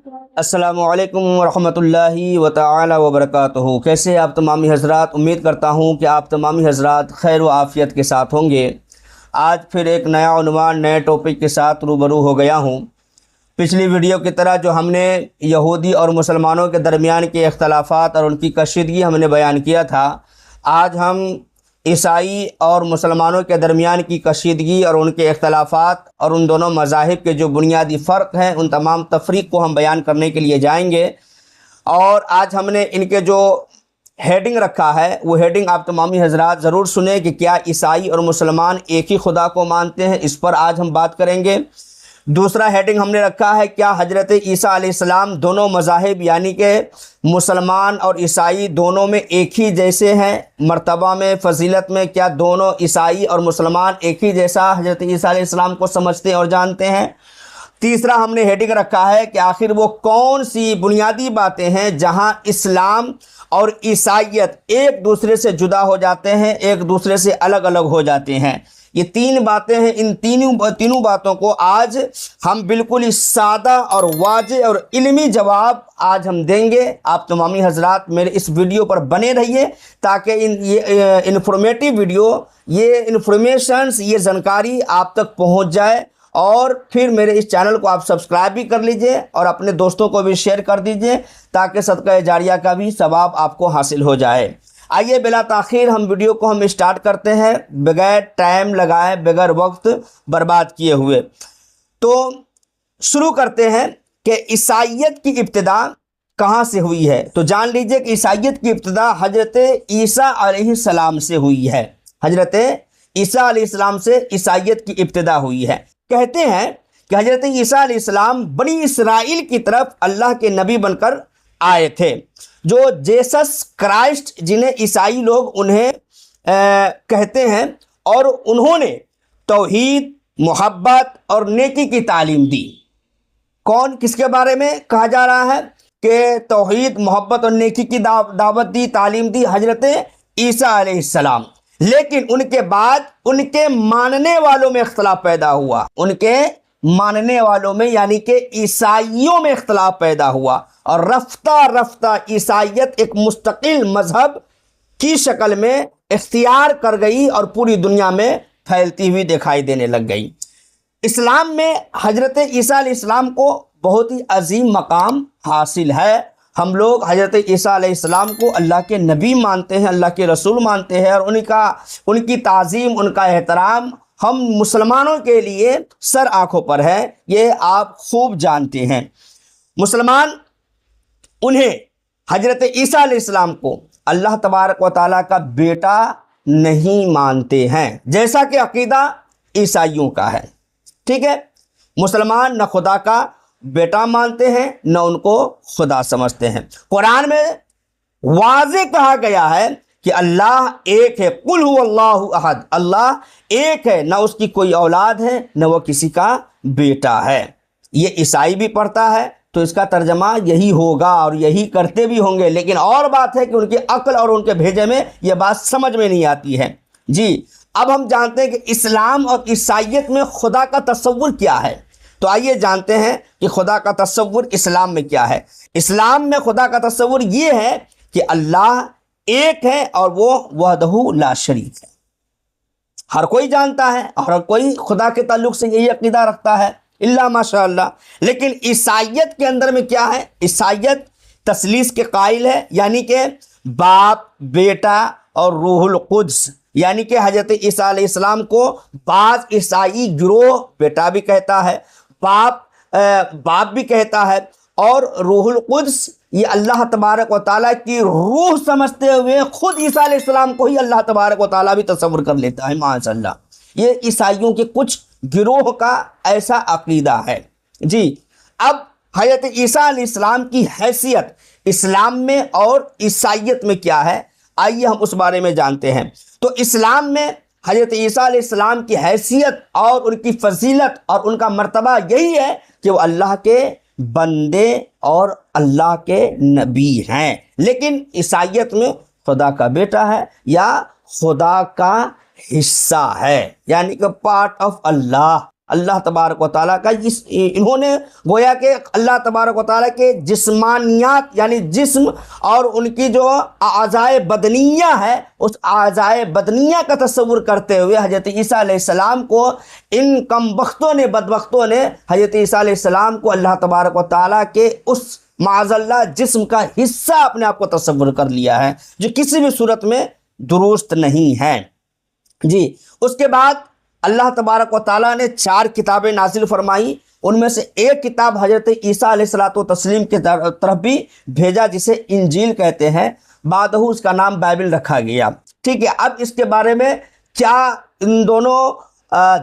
السلام علیکم ورحمۃ اللہ وتعالی وبرکاتہ۔ کیسے آپ تمامی حضرات؟ امید کرتا ہوں کہ آپ تمامی حضرات خیر و عافیت کے ساتھ ہوں گے۔ آج پھر ایک نیا عنوان، نئے ٹاپک کے ساتھ روبرو ہو گیا ہوں۔ پچھلی ویڈیو کی طرح جو ہم نے یہودی اور مسلمانوں کے درمیان کے اختلافات اور ان کی کشیدگی ہم نے بیان کیا تھا، آج ہم عیسائی اور مسلمانوں کے درمیان کی کشیدگی اور ان کے اختلافات اور ان دونوں مذاہب کے جو بنیادی فرق ہیں ان تمام تفریق کو ہم بیان کرنے کے لیے جائیں گے۔ اور آج ہم نے ان کے جو ہیڈنگ رکھا ہے وہ ہیڈنگ آپ تمامی حضرات ضرور سنیں کہ کیا عیسائی اور مسلمان ایک ہی خدا کو مانتے ہیں، اس پر آج ہم بات کریں گے۔ دوسرا ہیڈنگ ہم نے رکھا ہے کیا حضرت عیسیٰ علیہ السلام دونوں مذاہب یعنی کہ مسلمان اور عیسائی دونوں میں ایک ہی جیسے ہیں، مرتبہ میں، فضیلت میں؟ کیا دونوں عیسائی اور مسلمان ایک ہی جیسا حضرت عیسیٰ علیہ السلام کو سمجھتے اور جانتے ہیں؟ تیسرا ہم نے ہیڈنگ رکھا ہے کہ آخر وہ کون سی بنیادی باتیں ہیں جہاں اسلام اور عیسائیت ایک دوسرے سے جدا ہو جاتے ہیں، ایک دوسرے سے الگ الگ ہو جاتے ہیں؟ یہ تین باتیں ہیں۔ ان تینوں باتوں کو آج ہم بالکل ہی سادہ اور واضح اور علمی جواب آج ہم دیں گے۔ آپ تمامی حضرات میرے اس ویڈیو پر بنے رہیے تاکہ یہ انفارمیٹیو ویڈیو، یہ انفارمیشنز، یہ جانکاری آپ تک پہنچ جائے۔ اور پھر میرے اس چینل کو آپ سبسکرائب بھی کر لیجئے اور اپنے دوستوں کو بھی شیئر کر دیجئے تاکہ صدقہ جاریہ کا بھی ثواب آپ کو حاصل ہو جائے۔ آئیے بلا تاخیر ہم ویڈیو کو ہم اسٹارٹ کرتے ہیں، بغیر ٹائم لگائے، بغیر وقت برباد کیے ہوئے۔ تو شروع کرتے ہیں کہ عیسائیت کی ابتدا کہاں سے ہوئی ہے۔ تو جان لیجئے کہ عیسائیت کی ابتدا حضرت عیسیٰ علیہ السلام سے ہوئی ہے۔ حضرت عیسیٰ علیہ السلام سے عیسائیت کی ابتدا ہوئی ہے۔ کہتے ہیں کہ حضرت عیسیٰ علیہ السلام بنی اسرائیل کی طرف اللہ کے نبی بن کر آئے تھے، جو جیسس کرائسٹ جنہیں عیسائی لوگ انہیں کہتے ہیں، اور انہوں نے توحید، محبت اور نیکی کی تعلیم دی۔ کون کس کے بارے میں کہا جا رہا ہے کہ توحید، محبت اور نیکی کی دعوت دی، تعلیم دی؟ حضرت عیسیٰ علیہ السلام۔ لیکن ان کے بعد ان کے ماننے والوں میں اختلاف پیدا ہوا، ان کے ماننے والوں میں یعنی کہ عیسائیوں میں اختلاف پیدا ہوا، اور رفتہ رفتہ عیسائیت ایک مستقل مذہب کی شکل میں اختیار کر گئی اور پوری دنیا میں پھیلتی ہوئی دکھائی دینے لگ گئی۔ اسلام میں حضرت عیسیٰ علیہ السلام کو بہت ہی عظیم مقام حاصل ہے۔ ہم لوگ حضرت عیسیٰ علیہ السلام کو اللہ کے نبی مانتے ہیں، اللہ کے رسول مانتے ہیں، اور ان کی تعظیم، ان کا احترام ہم مسلمانوں کے لیے سر آنکھوں پر ہے، یہ آپ خوب جانتے ہیں۔ مسلمان انہیں حضرت عیسیٰ علیہ السلام کو اللہ تبارک و تعالیٰ کا بیٹا نہیں مانتے ہیں، جیسا کہ عقیدہ عیسائیوں کا ہے۔ ٹھیک ہے، مسلمان نہ خدا کا بیٹا مانتے ہیں نہ ان کو خدا سمجھتے ہیں۔ قرآن میں واضح کہا گیا ہے کہ اللہ ایک ہے، قل هو اللہ احد، اللہ ایک ہے، نہ اس کی کوئی اولاد ہے نہ وہ کسی کا بیٹا ہے۔ یہ عیسائی بھی پڑھتا ہے تو اس کا ترجمہ یہی ہوگا اور یہی کرتے بھی ہوں گے، لیکن اور بات ہے کہ ان کی عقل اور ان کے بھیجے میں یہ بات سمجھ میں نہیں آتی ہے۔ جی، اب ہم جانتے ہیں کہ اسلام اور عیسائیت میں خدا کا تصور کیا ہے۔ تو آئیے جانتے ہیں کہ خدا کا تصور اسلام میں کیا ہے۔ اسلام میں خدا کا تصور یہ ہے کہ اللہ ایک ہے اور وہ وحدہ لا شریک ہے۔ ہر کوئی جانتا ہے اور ہر کوئی خدا کے تعلق سے یہی عقیدہ رکھتا ہے، الا ماشاء اللہ۔ لیکن عیسائیت کے اندر میں کیا ہے؟ عیسائیت تثلیث کے قائل ہے، یعنی کہ باپ، بیٹا اور روح القدس، یعنی کہ حضرت عیسیٰ علیہ السلام کو بعض عیسائی گروہ بیٹا بھی کہتا ہے، باپ بھی کہتا ہے، اور روح القدس یہ اللہ تبارک و تعالیٰ کی روح سمجھتے ہوئے خود عیسیٰ علیہ السلام کو ہی اللہ تبارک و تعالیٰ بھی تصور کر لیتا ہے، ماشاء اللہ۔ یہ عیسائیوں کے کچھ گروہ کا ایسا عقیدہ ہے۔ جی، اب حضرت عیسیٰ علیہ السلام کی حیثیت اسلام میں اور عیسائیت میں کیا ہے، آئیے ہم اس بارے میں جانتے ہیں۔ تو اسلام میں حضرت عیسیٰ علیہ السلام کی حیثیت اور ان کی فضیلت اور ان کا مرتبہ یہی ہے کہ وہ اللہ کے بندے اور اللہ کے نبی ہیں۔ لیکن عیسائیت میں خدا کا بیٹا ہے یا خدا کا حصہ ہے، یعنی کہ پارٹ آف اللہ۔ اللہ تبارک و تعالیٰ کا انہوں نے گویا کہ اللہ تبارک و تعالیٰ کے جسمانیات یعنی جسم اور ان کی جو اعضائے بدنیہ ہے اس اعضائے بدنیہ کا تصور کرتے ہوئے حضرت عیسیٰ علیہ السلام کو ان کم بختوں نے بدبختوں نے حضرت عیسیٰ علیہ السلام کو اللہ تبارک و تعالیٰ کے اس معاذ اللہ جسم کا حصہ اپنے آپ کو تصور کر لیا ہے، جو کسی بھی صورت میں درست نہیں ہے۔ جی اس کے بعد اللہ تبارک و تعالیٰ نے 4 کتابیں نازل فرمائی، ان میں سے ایک کتاب حضرت عیسیٰ علیہ الصلوۃ والتسلیم کی طرف بھی بھیجا جسے انجیل کہتے ہیں، بعد اس کا نام بائبل رکھا گیا۔ ٹھیک ہے، اب اس کے بارے میں کیا ان دونوں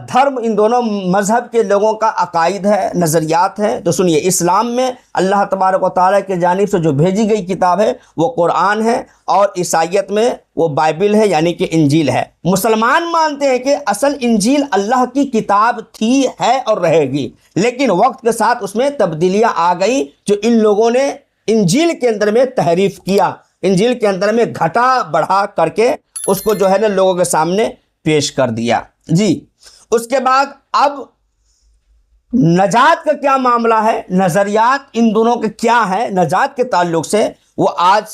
دھرم ان دونوں مذہب کے لوگوں کا عقائد ہے، نظریات ہیں، تو سنیے۔ اسلام میں اللہ تبارک و تعالیٰ کی جانب سے جو بھیجی گئی کتاب ہے وہ قرآن ہے، اور عیسائیت میں وہ بائبل ہے یعنی کہ انجیل ہے۔ مسلمان مانتے ہیں کہ اصل انجیل اللہ کی کتاب تھی، ہے اور رہے گی، لیکن وقت کے ساتھ اس میں تبدیلیاں آ گئیں جو ان لوگوں نے انجیل کے اندر میں تحریف کیا، انجیل کے اندر میں گھٹا بڑھا کر کے اس کو جو ہے نا لوگوں کے سامنے پیش کر دیا۔ جی اس کے بعد اب نجات کا کیا معاملہ ہے، نظریات ان دونوں کے کیا ہیں نجات کے تعلق سے، وہ آج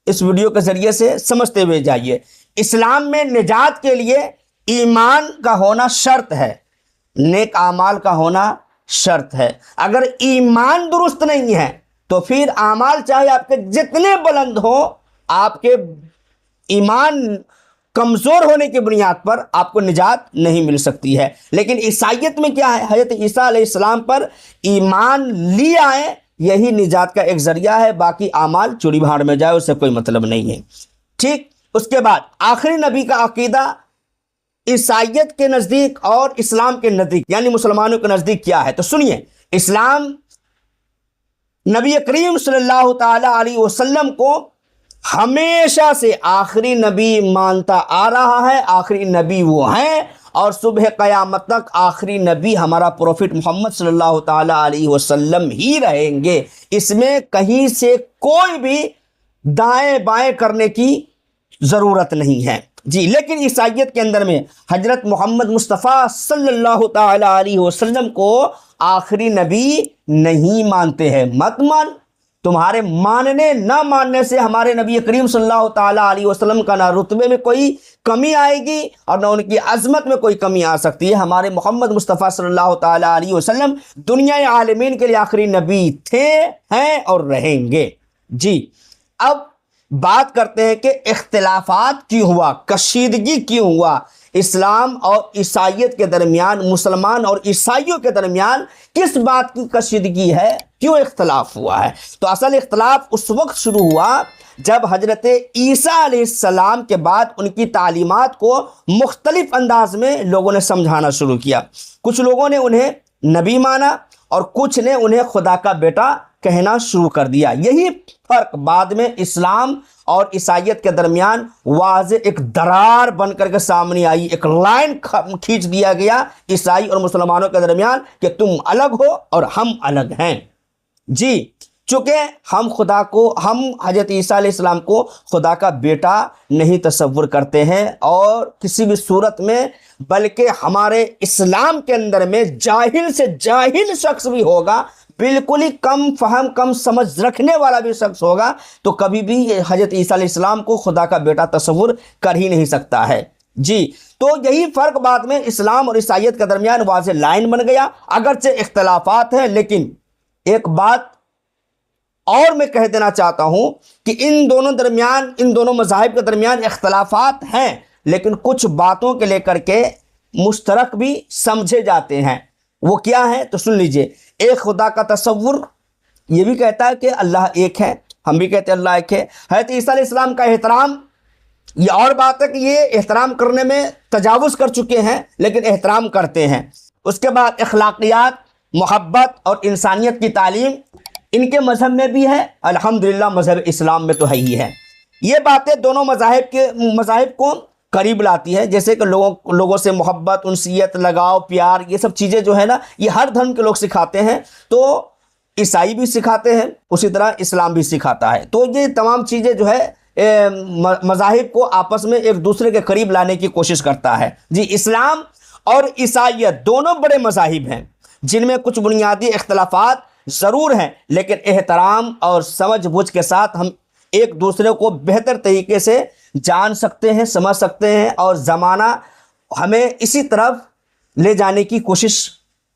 اس ویڈیو کے ذریعے سے سمجھتے ہوئے جائیے۔ اسلام میں نجات کے لیے ایمان کا ہونا شرط ہے، نیک اعمال کا ہونا شرط ہے۔ اگر ایمان درست نہیں ہے تو پھر اعمال چاہے آپ کے جتنے بلند ہو، آپ کے ایمان کمزور ہونے کی بنیاد پر آپ کو نجات نہیں مل سکتی ہے۔ لیکن عیسائیت میں کیا ہے، حضرت عیسیٰ علیہ السلام پر ایمان لے آئے، یہی نجات کا ایک ذریعہ ہے، باقی اعمال چوری بھاڑ میں جائے اس سے کوئی مطلب نہیں ہے۔ ٹھیک، اس کے بعد آخری نبی کا عقیدہ عیسائیت کے نزدیک اور اسلام کے نزدیک یعنی مسلمانوں کے نزدیک کیا ہے، تو سنیے۔ اسلام نبی کریم صلی اللہ تعالی علیہ وسلم کو ہمیشہ سے آخری نبی مانتا آ رہا ہے، آخری نبی وہ ہیں، اور صبح قیامت تک آخری نبی ہمارا پروفٹ محمد صلی اللہ تعالی علیہ وسلم ہی رہیں گے۔ اس میں کہیں سے کوئی بھی دائیں بائیں کرنے کی ضرورت نہیں ہے۔ جی لیکن عیسائیت کے اندر میں حضرت محمد مصطفیٰ صلی اللہ تعالی علیہ وسلم کو آخری نبی نہیں مانتے ہیں۔ مت مان، تمہارے ماننے نہ ماننے سے ہمارے نبی کریم صلی اللہ تعالی علیہ وسلم کا نہ رتبے میں کوئی کمی آئے گی اور نہ ان کی عظمت میں کوئی کمی آ سکتی ہے۔ ہمارے محمد مصطفیٰ صلی اللہ تعالی علیہ وسلم دنیا عالمین کے لیے آخری نبی تھے، ہیں اور رہیں گے۔ جی اب بات کرتے ہیں کہ اختلافات کیوں ہوا، کشیدگی کیوں ہوا اسلام اور عیسائیت کے درمیان، مسلمان اور عیسائیوں کے درمیان کس بات کی کشیدگی ہے، کیوں اختلاف ہوا ہے؟ تو اصل اختلاف اس وقت شروع ہوا جب حضرت عیسیٰ علیہ السلام کے بعد ان کی تعلیمات کو مختلف انداز میں لوگوں نے سمجھانا شروع کیا۔ کچھ لوگوں نے انہیں نبی مانا اور کچھ نے انہیں خدا کا بیٹا کہنا شروع کر دیا۔ یہی فرق بعد میں اسلام اور عیسائیت کے درمیان واضح ایک درار بن کر کے سامنے آئی، ایک لائن کھینچ دیا گیا عیسائی اور مسلمانوں کے درمیان کہ تم الگ ہو اور ہم الگ ہیں۔ جی چونکہ ہم حضرت عیسیٰ علیہ السلام کو خدا کا بیٹا نہیں تصور کرتے ہیں اور کسی بھی صورت میں، بلکہ ہمارے اسلام کے اندر میں جاہل سے جاہل شخص بھی ہوگا، بالکل ہی کم فہم کم سمجھ رکھنے والا بھی شخص ہوگا تو کبھی بھی حضرت عیسیٰ علیہ السلام کو خدا کا بیٹا تصور کر ہی نہیں سکتا ہے۔ جی تو یہی فرق بعد میں اسلام اور عیسائیت کے درمیان واضح لائن بن گیا۔ اگرچہ اختلافات ہیں لیکن ایک بات اور میں کہہ دینا چاہتا ہوں کہ ان دونوں مذاہب کے درمیان اختلافات ہیں لیکن کچھ باتوں کے لے کر کے مشترک بھی سمجھے جاتے ہیں۔ وہ کیا ہے تو سن لیجئے۔ ایک خدا کا تصور یہ بھی کہتا ہے کہ اللہ ایک ہے، ہم بھی کہتے ہیں اللہ ایک ہے۔ حضرت عیسیٰ علیہ السلام کا احترام، یہ اور بات ہے کہ یہ احترام کرنے میں تجاوز کر چکے ہیں لیکن احترام کرتے ہیں۔ اس کے بعد اخلاقیات، محبت اور انسانیت کی تعلیم ان کے مذہب میں بھی ہے، الحمدللہ مذہب اسلام میں تو ہے ہی ہے۔ یہ باتیں دونوں مذاہب کو قریب لاتی ہے، جیسے کہ لوگوں سے محبت، انسیت، لگاؤ، پیار، یہ سب چیزیں جو ہے نا یہ ہر دھرم کے لوگ سکھاتے ہیں، تو عیسائی بھی سکھاتے ہیں، اسی طرح اسلام بھی سکھاتا ہے۔ تو یہ تمام چیزیں جو ہے مذاہب کو آپس میں ایک دوسرے کے قریب لانے کی کوشش کرتا ہے۔ جی اسلام اور عیسائیت دونوں بڑے مذاہب ہیں جن میں کچھ بنیادی اختلافات ضرور ہیں، لیکن احترام اور سمجھ بوجھ کے ساتھ ہم ایک دوسرے کو بہتر طریقے سے جان سکتے ہیں، سمجھ سکتے ہیں، اور زمانہ ہمیں اسی طرف لے جانے کی کوشش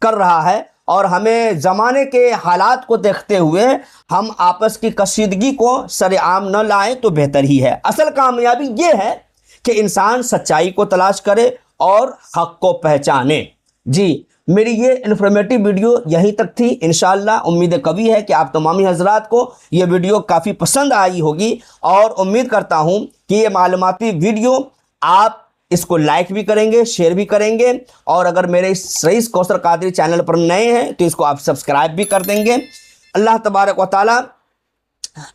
کر رہا ہے، اور ہمیں زمانے کے حالات کو دیکھتے ہوئے ہم آپس کی کشیدگی کو سر عام نہ لائیں تو بہتر ہی ہے۔ اصل کامیابی یہ ہے کہ انسان سچائی کو تلاش کرے اور حق کو پہچانے۔ جی، میری یہ انفارمیٹیو ویڈیو یہیں تک تھی۔ انشاءاللہ امید قوی ہے کہ آپ تمامی حضرات کو یہ ویڈیو کافی پسند آئی ہوگی، اور امید کرتا ہوں کہ یہ معلوماتی ویڈیو آپ اس کو لائک بھی کریں گے، شیئر بھی کریں گے، اور اگر میرے اس رئیس کوثر قادری چینل پر نئے ہیں تو اس کو آپ سبسکرائب بھی کر دیں گے۔ اللہ تبارک و تعالی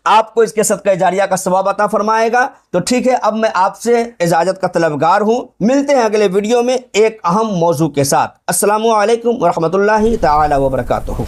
آپ کو اس کے صدقہ جاریہ کا ثواب عطا فرمائے گا۔ تو ٹھیک ہے، اب میں آپ سے اجازت کا طلبگار ہوں، ملتے ہیں اگلے ویڈیو میں ایک اہم موضوع کے ساتھ۔ السلام علیکم ورحمۃ اللہ تعالی وبرکاتہ۔